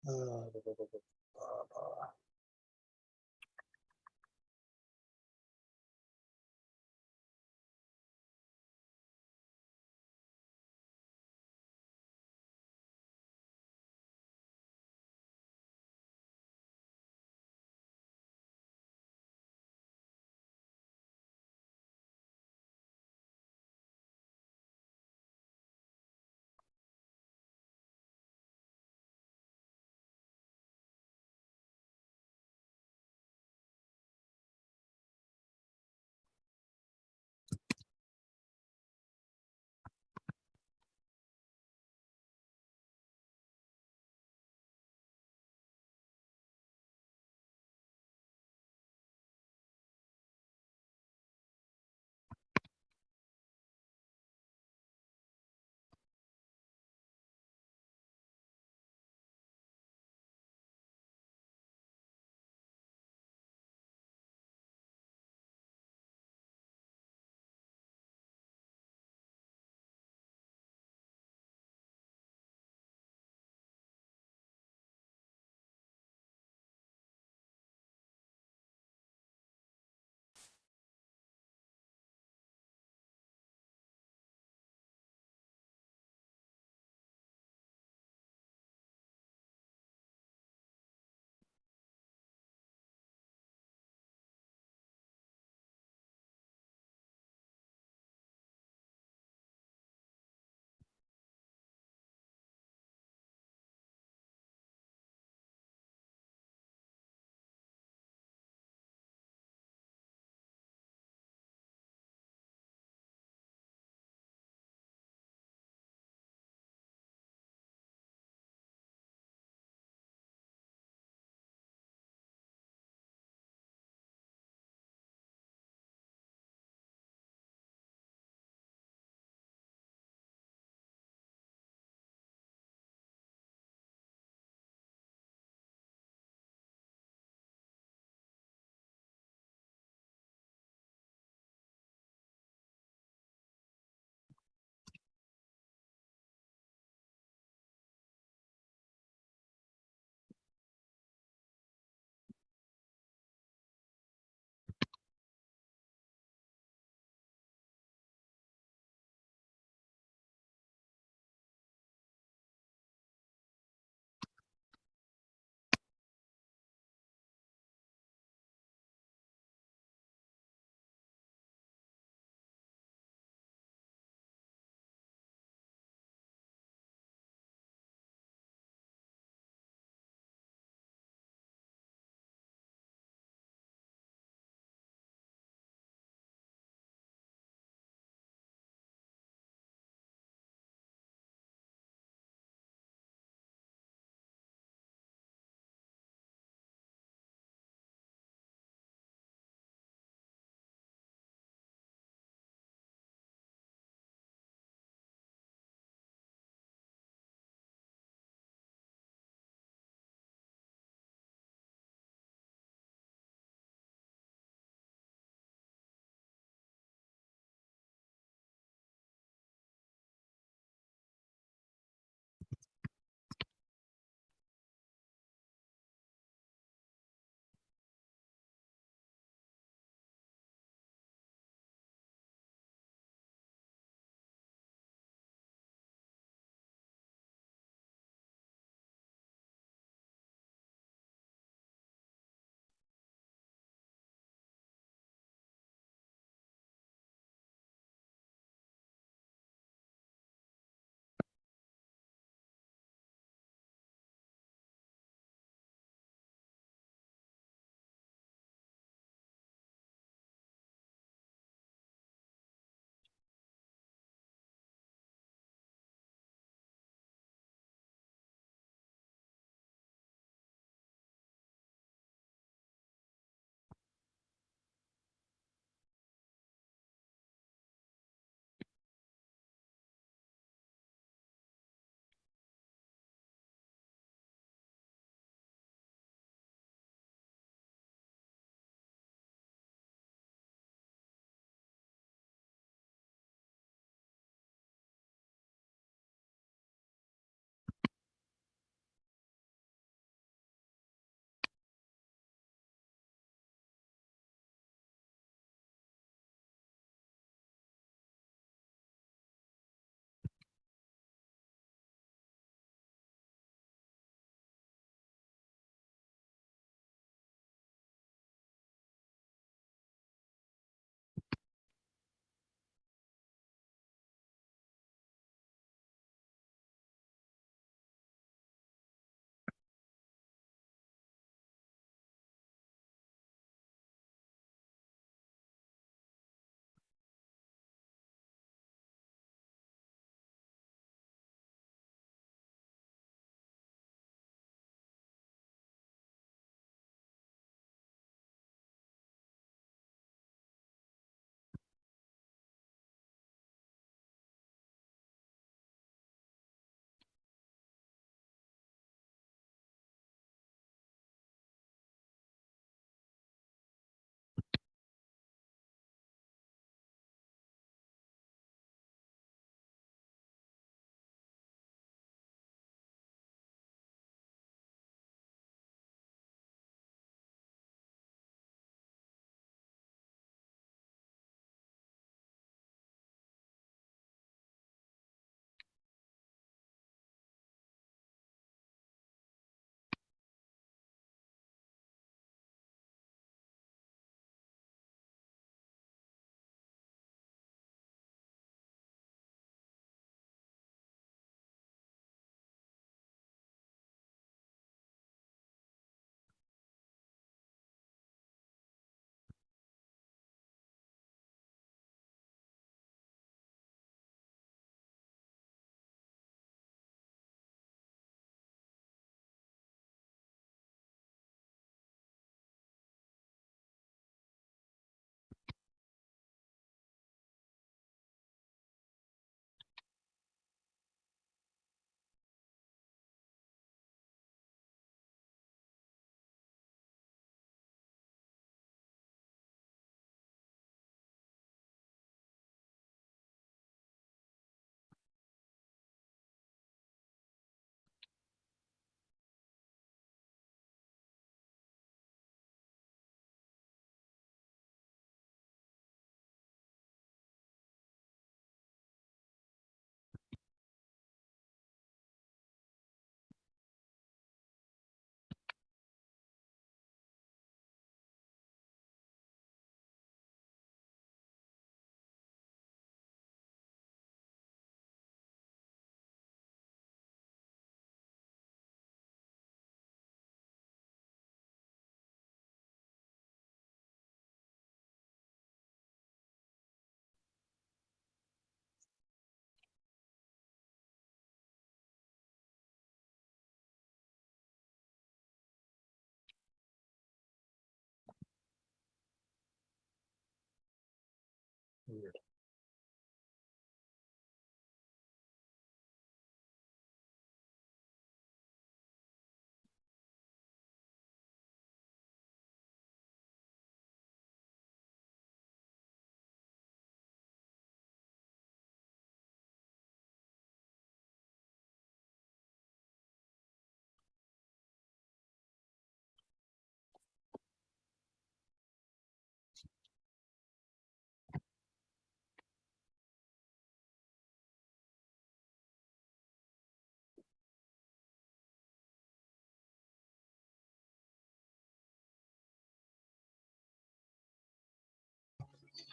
Uh,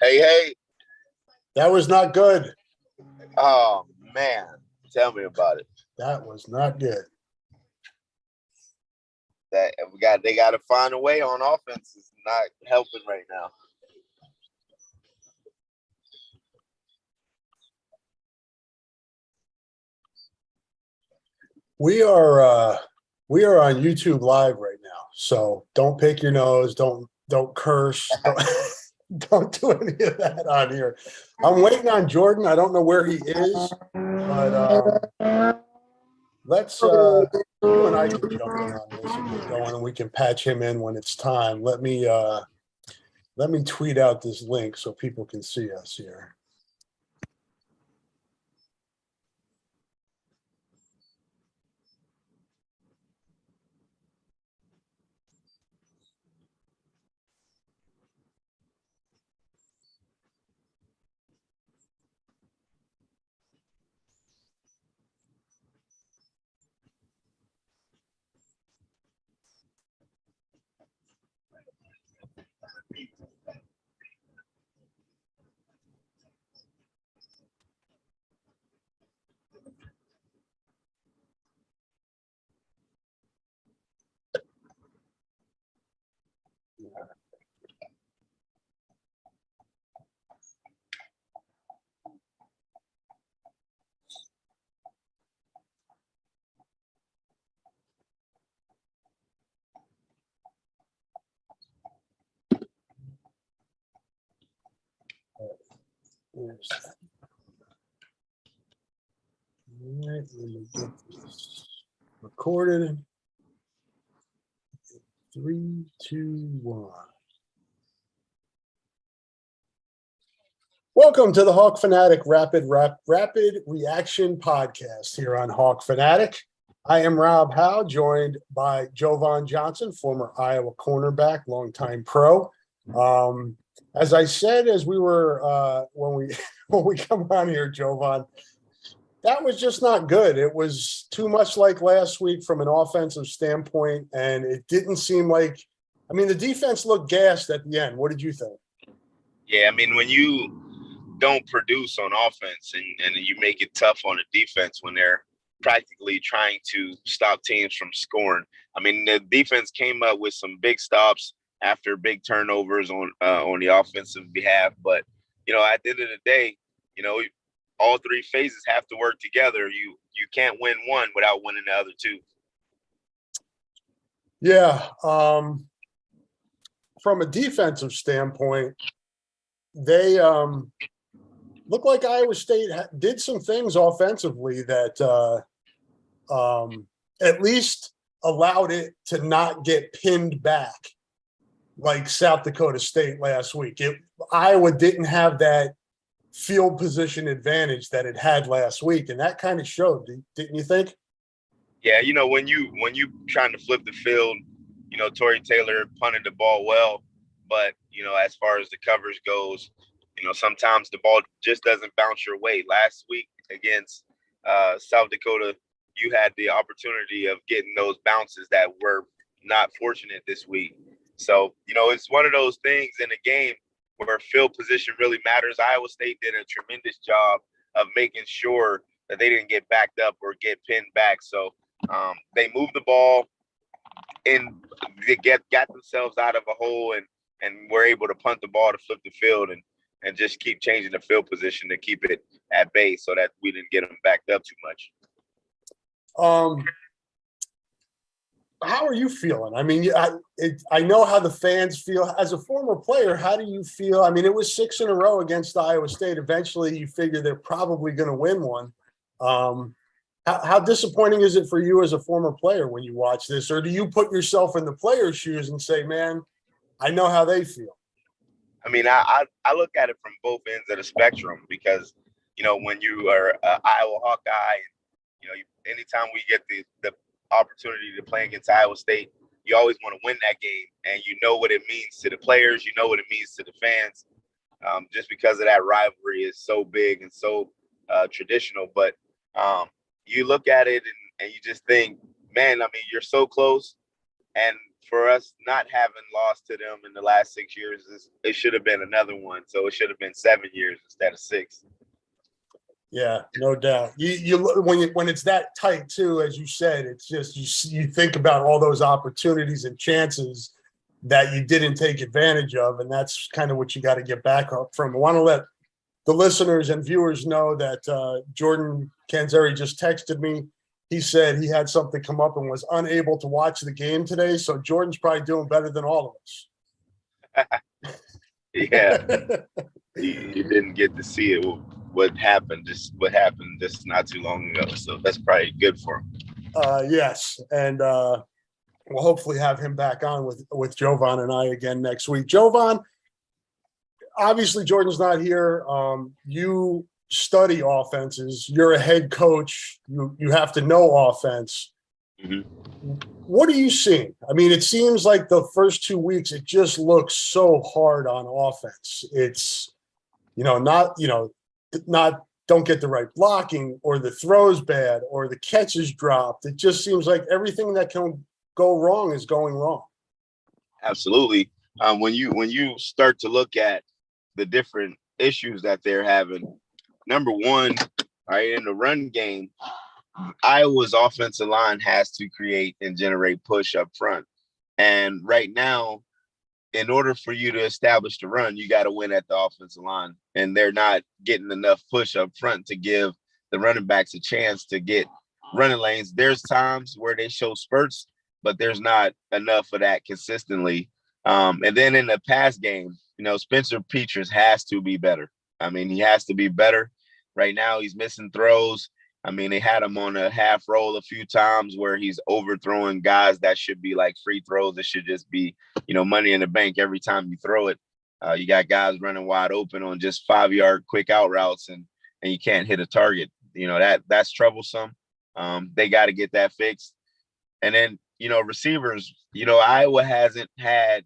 Hey, hey. That was not good. Oh, man. Tell me about it. That was not good. They got to find a way on offense. It's not helping right now. We are on YouTube Live right now, so don't pick your nose, don't curse, don't do any of that on here. I'm waiting on Jordan. I don't know where he is, but let's you and I can jump in on this and get going, and we can patch him in when it's time. Let me tweet out this link so people can see us here. There's that. All right, let me get this recorded. 3, 2, 1. Welcome to the Hawk Fanatic Rapid Reaction Podcast here on Hawk Fanatic. I am Rob Howe, joined by Jovan Johnson, former Iowa cornerback, longtime pro. As I said, as we were when we come on here, Jovan, that was just not good. It was too much like last week from an offensive standpoint, and it didn't seem like. I mean, the defense looked gassed at the end. What did you think? Yeah, I mean, when you don't produce on offense and you make it tough on the defense when they're practically trying to stop teams from scoring. I mean, the defense came up with some big stops after big turnovers on the offensive behalf. But, at the end of the day, all three phases have to work together. You can't win one without winning the other two. Yeah. From a defensive standpoint, they look like Iowa State did some things offensively that at least allowed it to not get pinned back like South Dakota State last week. Iowa didn't have that field position advantage that it had last week, and that kind of showed, didn't you think? Yeah, when you trying to flip the field, Torrey Taylor punted the ball well, but as far as the coverage goes, sometimes the ball just doesn't bounce your way. Last week against South Dakota, you had the opportunity of getting those bounces that were not fortunate this week. So, it's one of those things in a game where field position really matters. Iowa State did a tremendous job of making sure that they didn't get backed up or get pinned back. So they moved the ball and they got themselves out of a hole and were able to punt the ball to flip the field and just keep changing the field position to keep it at bay so that we didn't get them backed up too much. How are you feeling? I mean, I know how the fans feel. As a former player, how do you feel? I mean, it was 6 in a row against Iowa State. Eventually, you figure they're probably going to win one. How disappointing is it for you as a former player when you watch this? Or do you put yourself in the player's shoes and say, man, I know how they feel? I mean, I look at it from both ends of the spectrum because, when you are an Iowa Hawkeye, anytime we get the opportunity to play against Iowa State, you always want to win that game. And you know what it means to the players. You know what it means to the fans, just because of that rivalry is so big and so traditional. But you look at it and you just think, man, I mean, you're so close. And for us not having lost to them in the last 6 years, it should have been another one. So it should have been 7 years instead of 6. Yeah, no doubt. When it's that tight too, as you said, it's just you think about all those opportunities and chances that you didn't take advantage of, and that's kind of what you got to get back up from. I want to let the listeners and viewers know that Jordan Canzeri just texted me. He said he had something come up and was unable to watch the game today. So Jordan's probably doing better than all of us. Yeah, you didn't get to see it. What happened just not too long ago. So that's probably good for him. Yes, and we'll hopefully have him back on with Jovan and I again next week. Jovan, obviously Jordan's not here. You study offenses. You're a head coach. You have to know offense. Mm-hmm. What are you seeing? I mean, it seems like the first 2 weeks, it just looks so hard on offense. It's, not don't get the right blocking, or the throws bad, or the catches dropped. It just seems like everything that can go wrong is going wrong. Absolutely. When you start to look at the different issues that they're having, number one, right, in the run game, Iowa's offensive line has to create and generate push up front. And right now, in order for you to establish the run, you got to win at the offensive line. And they're not getting enough push up front to give the running backs a chance to get running lanes. There's times where they show spurts, but there's not enough of that consistently. And then in the pass game, Spencer Petras has to be better. I mean, he has to be better. Right now, he's missing throws. I mean, they had him on a half roll a few times where he's overthrowing guys that should be like free throws. It should just be, money in the bank every time you throw it. You got guys running wide open on just 5-yard quick out routes, and you can't hit a target. That's troublesome. They got to get that fixed. And then, receivers, Iowa hasn't had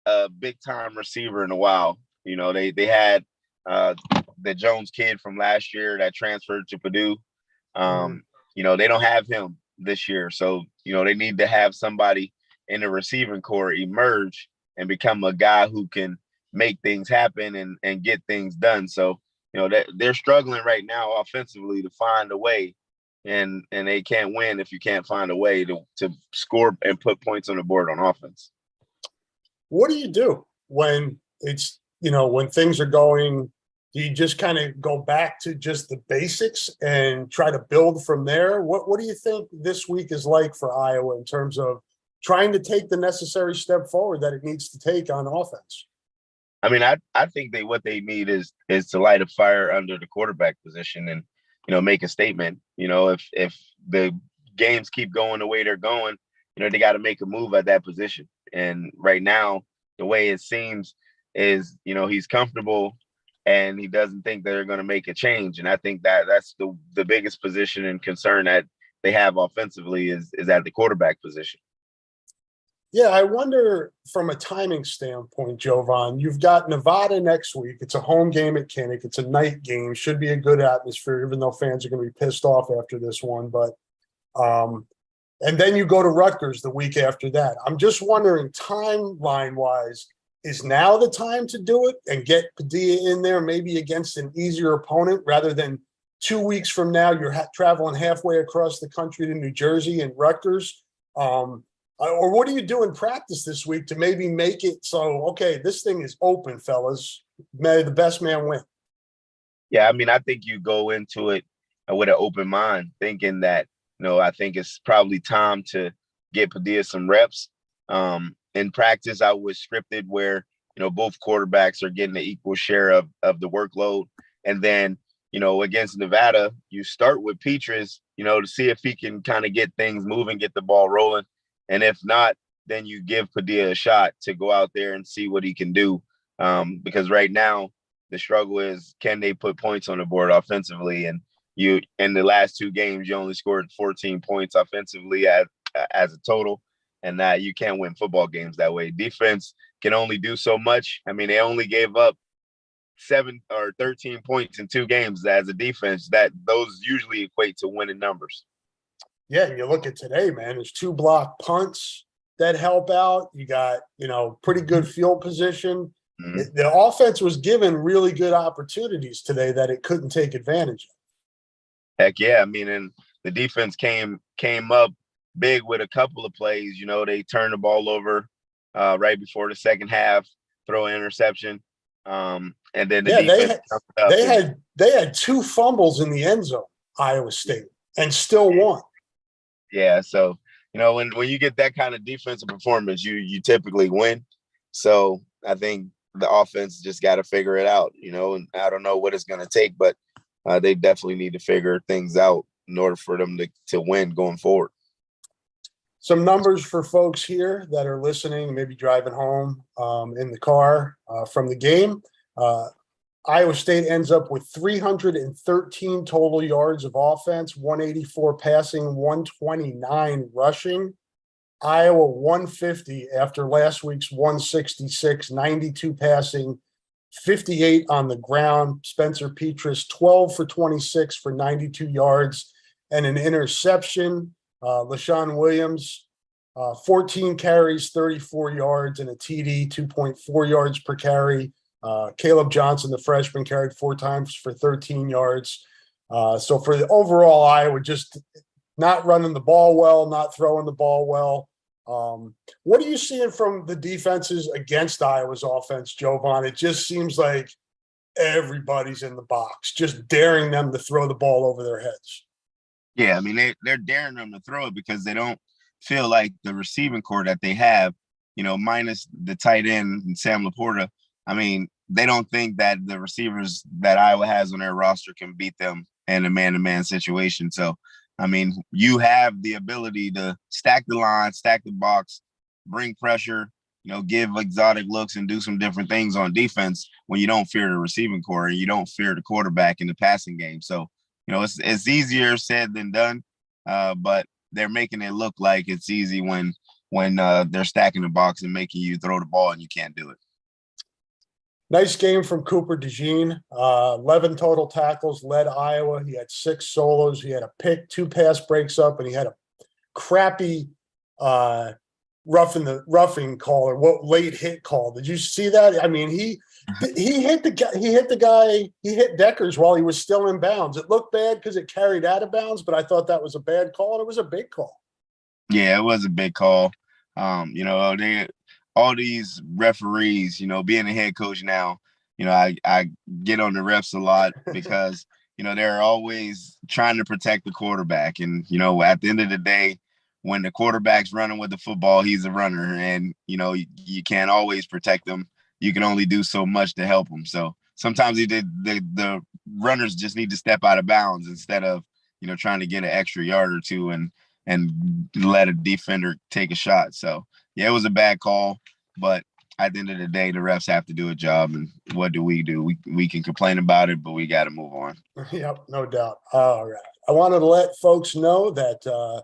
a big time receiver in a while. They had the Jones kid from last year that transferred to Purdue. They don't have him this year. So, they need to have somebody in the receiving core emerge and become a guy who can make things happen and get things done. So, they're struggling right now offensively to find a way, and they can't win if you can't find a way to score and put points on the board on offense. What do you do when it's, when things are going? Do you just kind of go back to just the basics and try to build from there? What do you think this week is like for Iowa in terms of trying to take the necessary step forward that it needs to take on offense? I mean, I think what they need is to light a fire under the quarterback position and, make a statement. If the games keep going the way they're going, they got to make a move at that position. And right now, the way it seems is, he's comfortable and he doesn't think they're going to make a change. And I think that's the biggest position and concern that they have offensively is at the quarterback position. Yeah, I wonder from a timing standpoint, Jovan, you've got Nevada next week. It's a home game at Kinnick. It's a night game. Should be a good atmosphere, even though fans are going to be pissed off after this one. But and then you go to Rutgers the week after that. I'm just wondering, timeline-wise, is now the time to do it and get Padilla in there maybe against an easier opponent rather than 2 weeks from now you're traveling halfway across the country to New Jersey and Rutgers? Or what do you do in practice this week to maybe make it so, okay, this thing is open, fellas. May the best man win. Yeah, I mean, I think you go into it with an open mind, thinking that, I think it's probably time to get Padilla some reps. In practice, I was scripted where, both quarterbacks are getting an equal share of the workload. And then, against Nevada, you start with Petras, to see if he can kind of get things moving, get the ball rolling. And if not, then you give Padilla a shot to go out there and see what he can do. Because right now, the struggle is, can they put points on the board offensively? And in the last 2 games, you only scored 14 points offensively as a total. And that you can't win football games that way. Defense can only do so much. I mean, they only gave up 7 or 13 points in 2 games as a defense. That those usually equate to winning numbers. Yeah, and you look at today, man, there's 2 block punts. that help out. You got, pretty good field position. Mhm. The offense was given really good opportunities today that it couldn't take advantage of. Heck yeah. I mean, and the defense came up big with a couple of plays. They turned the ball over right before the second half, throw an interception. And then the Yeah, defense comes up they and had they had two fumbles in the end zone, Iowa State, and still won. yeah, so when you get that kind of defensive performance, you typically win. So I think the offense just got to figure it out, and I don't know what it's going to take, but they definitely need to figure things out in order for them to win going forward. Some numbers for folks here that are listening, maybe driving home in the car from the game. Iowa State ends up with 313 total yards of offense, 184 passing, 129 rushing. Iowa 150 after last week's 166, 92 passing, 58 on the ground. Spencer Petras 12 for 26 for 92 yards and an interception. LaShawn Williams 14 carries, 34 yards and a TD, 2.4 yards per carry. Caleb Johnson, the freshman, carried 4 times for 13 yards. So for the overall, Iowa just not running the ball well, not throwing the ball well. What are you seeing from the defenses against Iowa's offense, Jovan? It just seems like everybody's in the box, just daring them to throw the ball over their heads. Yeah, I mean, they're daring them to throw it because they don't feel like the receiving core that they have, minus the tight end and Sam Laporta. I mean, they don't think that the receivers that Iowa has on their roster can beat them in a man-to-man situation. So, I mean, you have the ability to stack the line, stack the box, bring pressure, give exotic looks and do some different things on defense when you don't fear the receiving core and you don't fear the quarterback in the passing game. So, it's easier said than done, but they're making it look like it's easy when they're stacking the box and making you throw the ball and you can't do it. Nice game from Cooper DeJean. 11 total tackles, led Iowa. He had 6 solos. He had a pick, 2 pass breaks up, and he had a crappy roughing call or what late hit call. Did you see that? I mean, he hit the guy. He hit Deckers while he was still in bounds. It looked bad because it carried out of bounds, but I thought that was a bad call, and it was a big call. Yeah, it was a big call. All these referees, being a head coach now, I get on the refs a lot because, they're always trying to protect the quarterback. And, at the end of the day, when the quarterback's running with the football, he's a runner and, you can't always protect him. You can only do so much to help him. So sometimes the runners just need to step out of bounds instead of, trying to get an extra yard or two and let a defender take a shot. So, yeah, it was a bad call, but at the end of the day, the refs have to do a job. And what do? We can complain about it, but we got to move on. Yep, no doubt. All right. I wanted to let folks know that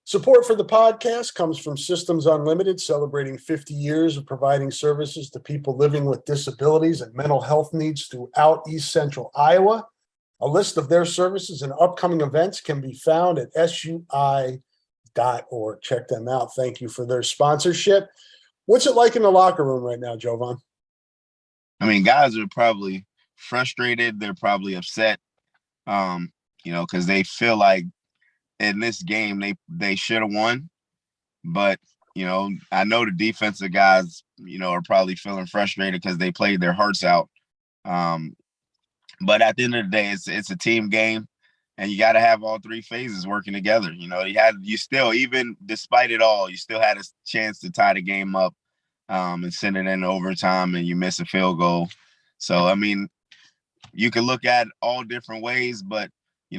support for the podcast comes from Systems Unlimited, celebrating 50 years of providing services to people living with disabilities and mental health needs throughout East Central Iowa. A list of their services and upcoming events can be found at sui.org. Check them out. Thank you for their sponsorship. What's it like in the locker room right now, Jovan? I mean, guys are probably frustrated. They're probably upset, because they feel like in this game they should have won. But, I know the defensive guys, are probably feeling frustrated because they played their hearts out. But at the end of the day, it's a team game. And you got to have all 3 phases working together. You still, even despite it all, you still had a chance to tie the game up and send it in overtime and you miss a field goal. So, I mean, you can look at all different ways, but,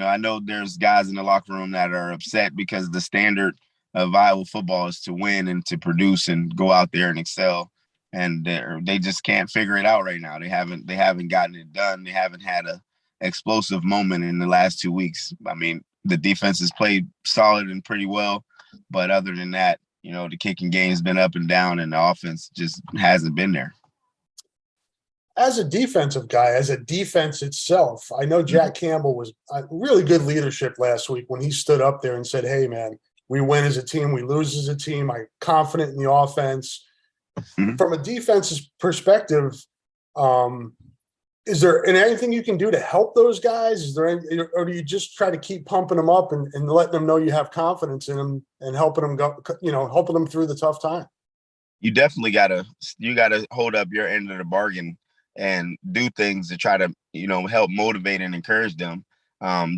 I know there's guys in the locker room that are upset because the standard of Iowa football is to win and to produce and go out there and excel. And they just can't figure it out right now. They haven't gotten it done. They haven't had a explosive moment in the last 2 weeks. I mean, the defense has played solid and pretty well, but other than that, the kicking game has been up and down and the offense just hasn't been there. As a defensive guy, as a defense itself, I know Jack Campbell was really good leadership last week when he stood up there and said, hey, man, We win as a team, we lose as a team. I'm confident in the offense. Mm-hmm. From a defense's perspective, is there anything you can do to help those guys? Is there any, or do you just try to keep pumping them up and letting them know you have confidence in them and helping them go, helping them through the tough time? You definitely gotta hold up your end of the bargain and do things to try to help motivate and encourage them.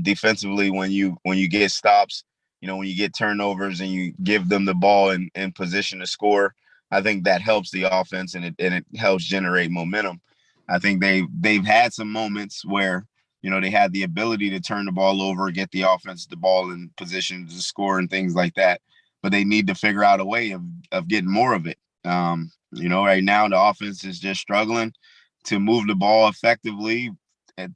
Defensively, when you get stops, when you get turnovers and you give them the ball in position to score, I think that helps the offense and it helps generate momentum. I think they've had some moments where they had the ability to turn the ball over, get the offense the ball in position to score and things like that, but they need to figure out a way of getting more of it. Right now the offense is just struggling to move the ball effectively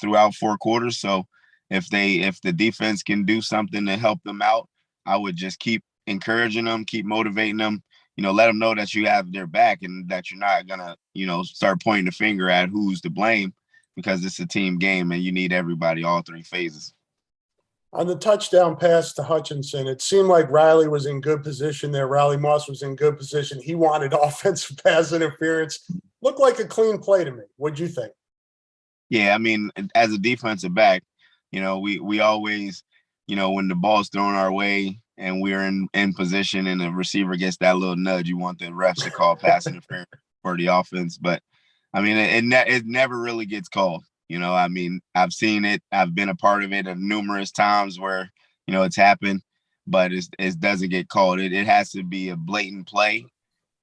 throughout 4 quarters. So if the defense can do something to help them out, I would just keep encouraging them, keep motivating them, let them know that you have their back and that you're not gonna, start pointing the finger at who's to blame, because it's a team game and you need everybody, all three phases. On the touchdown pass to Hutchinson, it seemed like Riley was in good position there. Riley Moss was in good position. He wanted offensive pass interference. Looked like a clean play to me. What'd you think? Yeah, I mean, as a defensive back, we always, when the ball's thrown our way and we're in position and the receiver gets that little nudge, you want the refs to call pass interference for the offense. But I mean, it never really gets called. I mean, I've seen it. I've been a part of it numerous times where, it's happened, but it doesn't get called. It has to be a blatant play.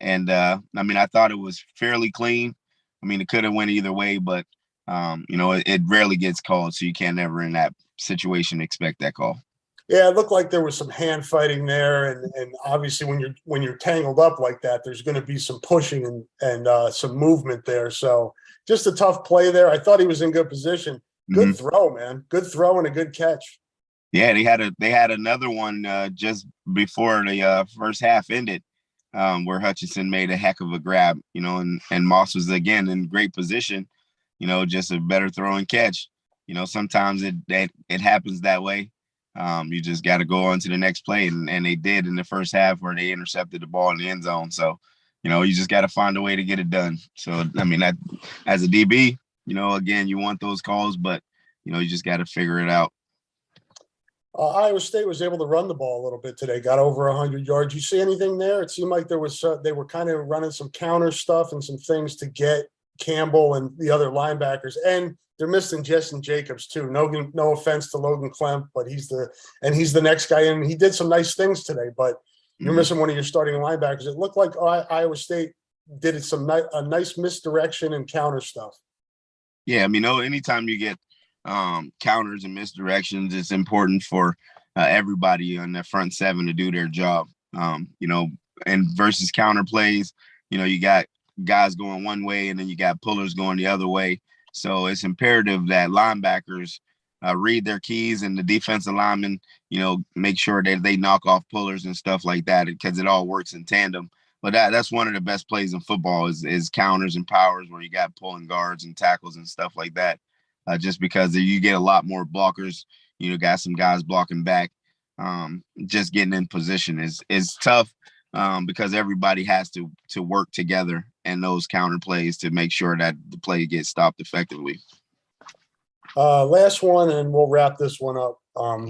And I mean, I thought it was fairly clean. I mean, it could have went either way, but it rarely gets called. So you can't never in that situation expect that call. Yeah, it looked like there was some hand fighting there, and obviously when you're tangled up like that, there's going to be some pushing and some movement there. So just a tough play there. I thought he was in good position. Good throw, man. Good throw and a good catch. Yeah, they had another one just before the first half ended, where Hutchinson made a heck of a grab, and Moss was again in great position, just a better throw and catch. Sometimes it happens that way. You just got to go on to the next play, and they did in the first half where they intercepted the ball in the end zone. So, you just got to find a way to get it done. So, I mean, that as a DB, again, you want those calls, but you just got to figure it out. Iowa State was able to run the ball a little bit today, got over 100 yards. You see anything there? It seemed like there was they were kind of running some counter stuff and some things to get Campbell and the other linebackers. And they're missing Justin Jacobs too. No offense to Logan Klemp, but he's the next guy in. He did some nice things today, but you're missing one of your starting linebackers. It looked like Iowa State did a nice misdirection and counter stuff. Yeah, I mean, anytime you get counters and misdirections, it's important for everybody on the front seven to do their job. And versus counter plays, you got guys going one way and then you got pullers going the other way. So it's imperative that linebackers read their keys and the defensive linemen, make sure that they knock off pullers and stuff like that, because it all works in tandem. But that's one of the best plays in football is counters and powers, where you got pulling guards and tackles and stuff like that. Just because you get a lot more blockers, got some guys blocking back. Just getting in position is tough because everybody has to work together in those counter plays to make sure that the play gets stopped effectively. Last one, and we'll wrap this one up.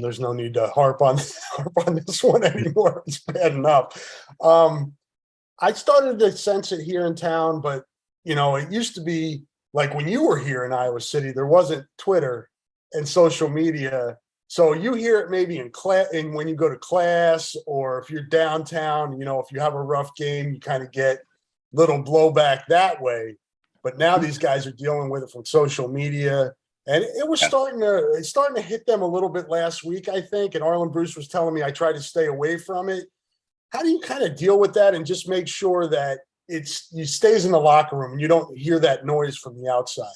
There's no need to harp on this one anymore. It's bad enough. I started to sense it here in town, but it used to be like when you were here in Iowa City, there wasn't Twitter and social media. So you hear it maybe in class, and when you go to class, or if you're downtown, if you have a rough game, you kind of get little blowback that way. But now these guys are dealing with it from social media, and it was starting to hit them a little bit last week, I think. And Arlen Bruce was telling me I tried to stay away from it. How do you kind of deal with that and just make sure that you stays in the locker room and you don't hear that noise from the outside?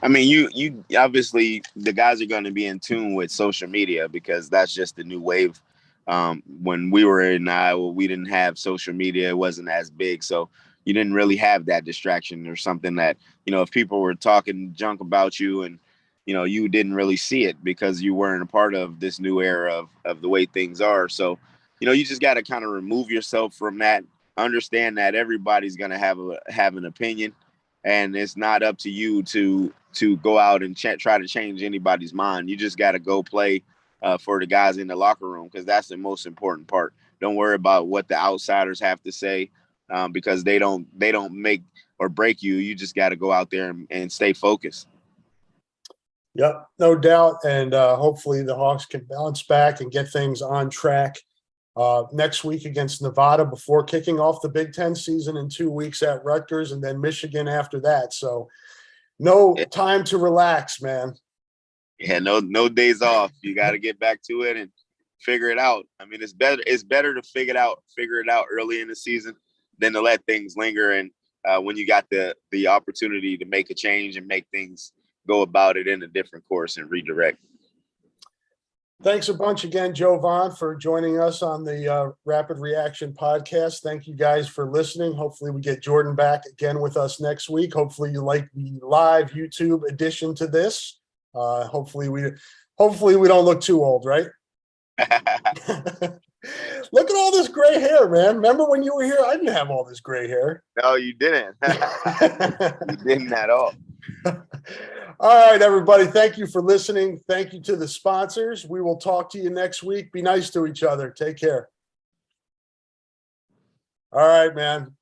I mean, you obviously, the guys are going to be in tune with social media because that's just the new wave. When we were in Iowa, we didn't have social media. It wasn't as big. So you didn't really have that distraction or something that, if people were talking junk about you and, you didn't really see it because you weren't a part of this new era of the way things are. So you just got to kind of remove yourself from that. Understand that everybody's going to have an opinion, and it's not up to you to go out and try to change anybody's mind. You just got to go play for the guys in the locker room, because that's the most important part. Don't worry about what the outsiders have to say, because they don't make or break you. You just got to go out there and stay focused. Yep, no doubt. And hopefully the Hawks can bounce back and get things on track next week against Nevada before kicking off the Big Ten season in 2 weeks at Rutgers, and then Michigan after that. So no time to relax, man. Yeah, no days off. You got to get back to it and figure it out. I mean, it's better to figure it out early in the season than to let things linger. And when you got the opportunity to make a change and make things go about it in a different course and redirect. Thanks a bunch again, Jovan, for joining us on the Rapid Reaction podcast. Thank you guys for listening. Hopefully we get Jordan back again with us next week. Hopefully you like the live YouTube edition to this. Hopefully we don't look too old, right? Look at all this gray hair, man. Remember when you were here? I didn't have all this gray hair. No, you didn't. You didn't at all. All right, everybody. Thank you for listening. Thank you to the sponsors. We will talk to you next week. Be nice to each other. Take care. All right, man.